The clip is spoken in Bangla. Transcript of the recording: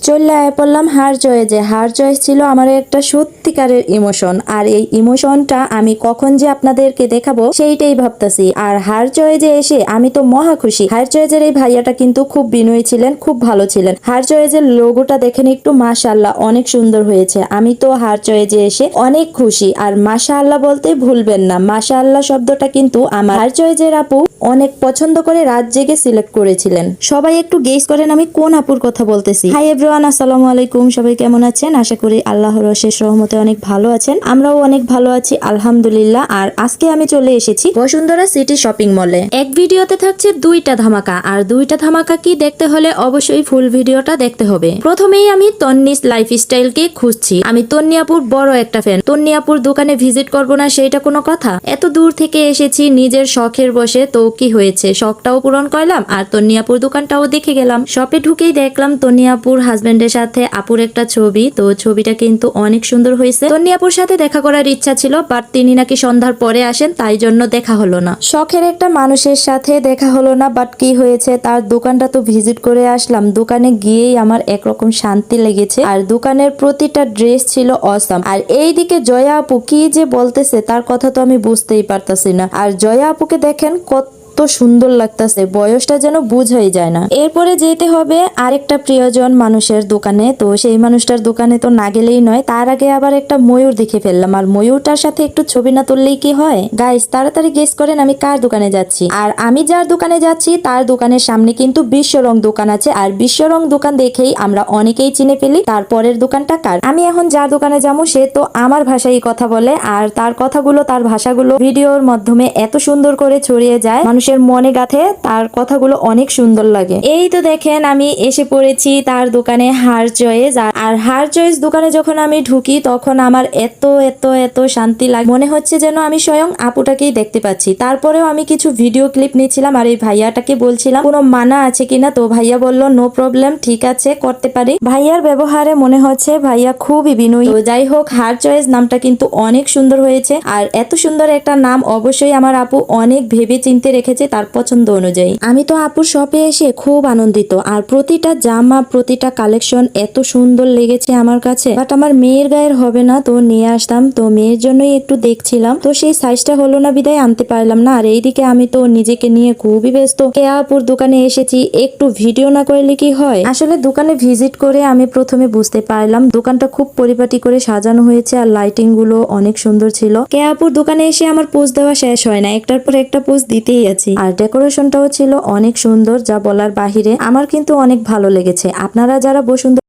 চলে আয় পড়লাম হার চয়েজে। হার চয়েস ছিল আমার একটা সত্যিকারের ইমোশন, আর এই ইমোশনটা আমি কখন যে আপনাদেরকে দেখাবো সেইটাই ভাবতাছি। আর হার চয়েজে এসে আমি তো মহা খুশি। হার চয়েজের এই ভাইয়াটা কিন্তু খুব বিনয়ী ছিলেন, খুব ভালো ছিলেন। হার চয়েজের লোগোটা দেখেন একটু, মাশাআল্লাহ অনেক সুন্দর হয়েছে। আমি তো হার চয়েজে এসে অনেক খুশি। আর মাশাআল্লাহ বলতে ভুলবেন না, মাশাআল্লাহ শব্দটা কিন্তু আমার হার চয়েজের আপু অনেক পছন্দ করে রাত জেগে সিলেক্ট করেছিলেন। সবাই একটু গেস করেন আমি কোন আপুর কথা বলতেছি। হাই এভরিওয়ান, আসসালামু আলাইকুম। সবাই কেমন আছেন? আশা করি আল্লাহর অশেষ রহমতে অনেক ভালো আছেন। আমরাও অনেক ভালো আছি আলহামদুলিল্লাহ। আর আজকে আমি চলে এসেছি বসুন্ধরা সিটি শপিং মলে। এক ভিডিওতে থাকছে দুইটা ধামাকা, আর দুইটা ধামাকা কি দেখতে হলে অবশ্যই ফুল ভিডিওটা দেখতে হবে। প্রথমেই আমি তন্নিস লাইফস্টাইলকে খুঁজছি। আমি তন্নি আপুর বড় একটা ফ্যান। তন্নি আপুর দোকানে ভিজিট করব না সেইটা কোনো কথা? এত দূর থেকে এসেছি নিজের শখের বসে, তো কি হয়েছে, শখটাও পূরণ করলাম আর তন্নি আপুর দোকানটাও দেখে গেলাম। শপে ঢুকেই দেখলাম তন্নি আপুর হাজবেন্ডের সাথে আপুর একটা ছবি। তো ছবিটা কিন্তু অনেক সুন্দর হয়েছে। তন্নি আপুর সাথে দেখা করার ইচ্ছা ছিল, বাট তিনি নাকি সন্ধ্যার পরে আসেন, তাই জন্য দেখা হলো না। শখের একটা মানুষের সাথে দেখা হলো না, বাট কি হয়েছে, তার দোকানটা তো ভিজিট করে আসলাম। দোকানে গিয়েই আমার একরকম শান্তি লেগেছে। আর দোকানের প্রতিটা ড্রেস ছিল অসাম। আর এইদিকে জয়া আপু কি যে বলতেছে তার কথা তো আমি বুঝতেই পারতাছি না। আর জয়া আপুকে দেখেন কত সুন্দর লাগতেছে, বয়সটা যেন বুঝাই যায় না। এরপরে যেতে হবে আরেকটা প্রিয়জন মানুষের দোকানে। তো সেই মানুষটার দোকানে তো না গেলেই নয়, তার আগে আবার একটা ময়ূর দেখে ফেললাম। আর ময়ূরটার সাথে একটু ছবি না তুললেই কি হয়? গাইস তাড়াতাড়ি গেস করেন আমি কার দোকানে যাচ্ছি। আর আমি যার দোকানে যাচ্ছি তার দোকানের সামনে কিন্তু বিশ্বরং দোকান আছে। আর বিশ্বরং দোকান দেখেই আমরা অনেকেই চিনে ফেলি তারপরের দোকানটা কার। আমি এখন যার দোকানে যাবো সে তো আমার ভাষায় কথা বলে, আর তার কথাগুলো, তার ভাষাগুলো ভিডিওর মাধ্যমে এত সুন্দর করে ছড়িয়ে যায়, মানুষের মনে গাথে। তার কথাগুলো অনেক সুন্দর লাগে। এই তো দেখেন আমি এসে পড়েছি তার দোকানে, হার চয়েস। আর হার চয়েস দোকানে যখন আমি ঢুকি তখন আমার এত এত এত শান্তি লাগে, মনে হচ্ছে যেন আমি স্বয়ং আপুটাকেই দেখতে পাচ্ছি। তারপরেও আমি কিছু ভিডিও ক্লিপ নিয়েছিলাম আর এই ভাইয়াটাকে বলছিলাম কোনো মানা আছে কিনা। তো ভাইয়া বলল নো প্রবলেম, ঠিক আছে করতে পারি। ভাইয়ার ব্যবহারে মনে হচ্ছে ভাইয়া খুবই বিনয়ী। তো যাই হোক, হার চয়েস নামটা কিন্তু অনেক সুন্দর হয়েছে। আর এত সুন্দর একটা নাম অবশ্যই আমার আপু অনেক ভেবে চিন্তে রেখেছে তার পছন্দ অনুযায়ী। আমি তো আপুর শপে এসে খুব আনন্দিত। আর প্রতিটা জামা, প্রতিটা কালেকশন এত সুন্দর লেগেছে আমার কাছে। বাট আমার মেয়ের গায়ের হবে না, তো নিয়ে আসতাম। তো মেয়ের জন্যই একটু দেখছিলাম, তো সেই সাইজটা হলো না বিদায় আনতে পারলাম না। আর এইদিকে আমি তো নিজেকে নিয়ে খুবই ব্যস্ত। কেয়া আপুর দোকানে এসেছি, একটু ভিডিও না করলে কি হয়? আসলে দোকানে ভিজিট করে আমি প্রথমে বুঝতে পারলাম দোকানটা খুব পরিপাটি করে সাজানো হয়েছে, আর লাইটিং গুলো অনেক সুন্দর ছিল। কেয়া আপুর দোকানে এসে আমার পোজ দেওয়া শেষ হয় না, একটার পর একটা পোজ দিতেই আছি। আর ডেকোরেশনটাও ছিল অনেক সুন্দর, যা বলার বাহিরে। আমার কিন্তু অনেক ভালো লেগেছে। আপনারা যারা বসুন্ধরা